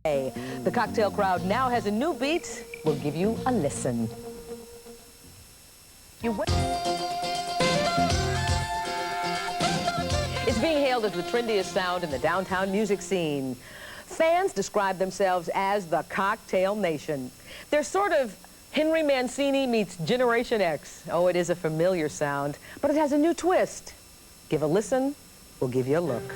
The cocktail crowd now has a new beat. We'll give you a listen. It's being hailed as the trendiest sound in the downtown music scene. Fans describe themselves as the Cocktail Nation. They're sort of Henry Mancini meets Generation X. Oh, it is a familiar sound, but it has a new twist. Give a listen, we'll give you a look.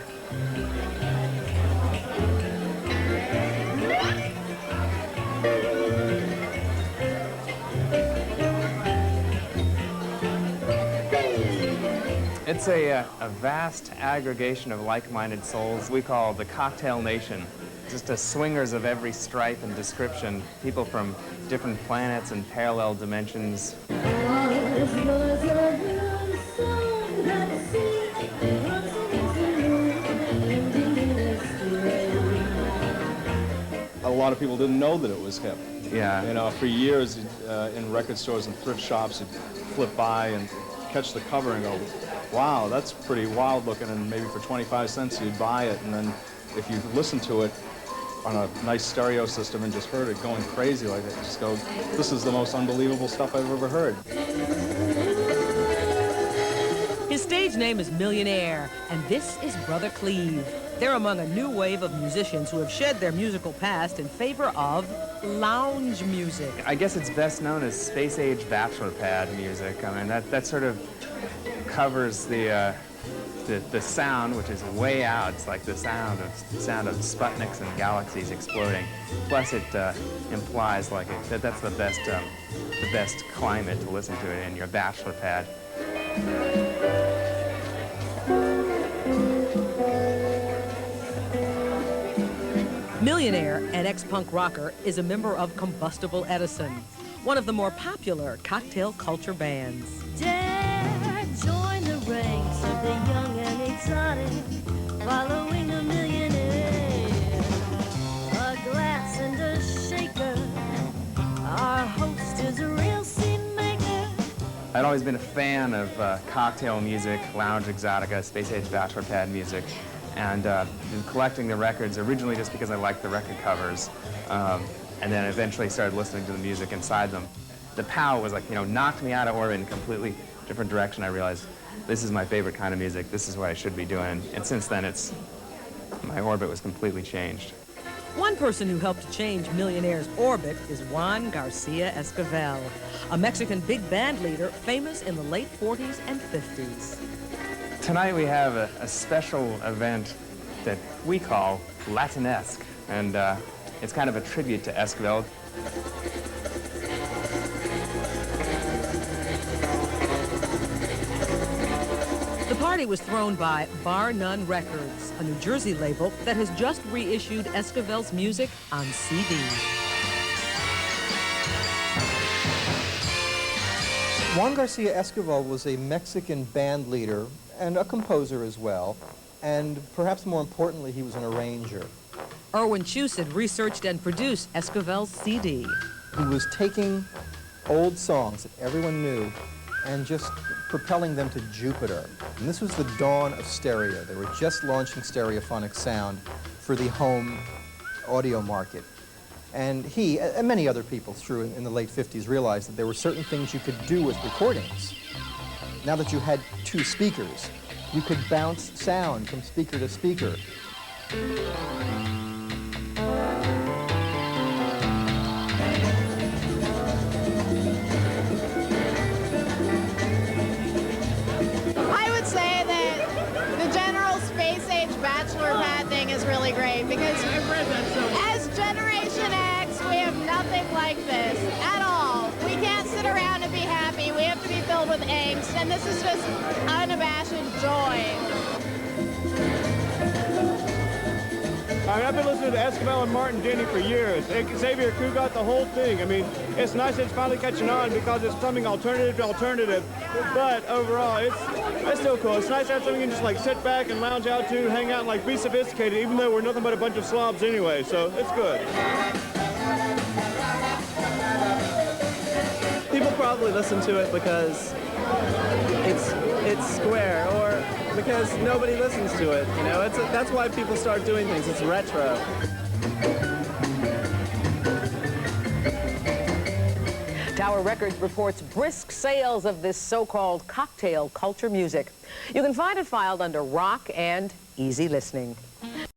It's a vast aggregation of like-minded souls we call the Cocktail Nation. Just swingers of every stripe and description, people from different planets and parallel dimensions. A lot of people didn't know that it was hip. Yeah. You know, for years in record stores and thrift shops, you'd flip by and catch the cover and go, wow, that's pretty wild looking, and maybe for 25 cents you'd buy it, and then if you listen to it on a nice stereo system and just heard it going crazy like that, you just go, this is the most unbelievable stuff I've ever heard. His stage name is Millionaire, and this is Brother Cleve. They're among a new wave of musicians who have shed their musical past in favor of lounge music. I guess it's best known as space-age bachelor pad music. I mean, that sort of covers the sound, which is way out. It's like the sound of Sputniks and galaxies exploding. Plus, it implies like that's the best climate to listen to it in your bachelor pad. Millionaire, an ex-punk rocker, is a member of Combustible Edison, one of the more popular cocktail culture bands. Dare join the ranks of the young and exotic, following a millionaire. A glass and a shaker, our host is a real scene maker. I'd always been a fan of cocktail music, lounge exotica, space-age bachelor pad music, and been collecting the records originally just because I liked the record covers, and then eventually started listening to the music inside them. The POW was like, knocked me out of orbit in a completely different direction. I realized this is my favorite kind of music, this is what I should be doing, and since then my orbit was completely changed. One person who helped change Millionaire's orbit is Juan Garcia Esquivel, a Mexican big band leader famous in the late 40s and 50s. Tonight we have a special event that we call Latinesque, and it's kind of a tribute to Esquivel. The party was thrown by Bar None Records, a New Jersey label that has just reissued Esquivel's music on CD. Juan Garcia Esquivel was a Mexican band leader and a composer as well, and perhaps more importantly, he was an arranger. Irwin Chusid researched and produced Esquivel's CD. He was taking old songs that everyone knew and just propelling them to Jupiter. And this was the dawn of stereo. They were just launching stereophonic sound for the home audio market. And he, and many other people through in the late 50s, realized that there were certain things you could do with recordings. Now that you had two speakers, you could bounce sound from speaker to speaker. I would say that the general space-age bachelor pad thing is really great because as Generation X, we have nothing like this at all. We can't sit around and be happy. We have to be filled with angst, and this is just unabashed joy. I mean, I've been listening to Esquivel and Martin Denny for years. Xavier Crew got the whole thing. I mean, it's nice that it's finally catching on because it's something alternative to alternative. But overall, it's still cool. It's nice to have something you can just like sit back and lounge out to, hang out and like be sophisticated, even though we're nothing but a bunch of slobs anyway. So it's good. People probably listen to it because it's square, or because nobody listens to it. That's why people start doing things. It's retro. Tower Records reports brisk sales of this so-called cocktail culture music. You can find it filed under rock and easy listening.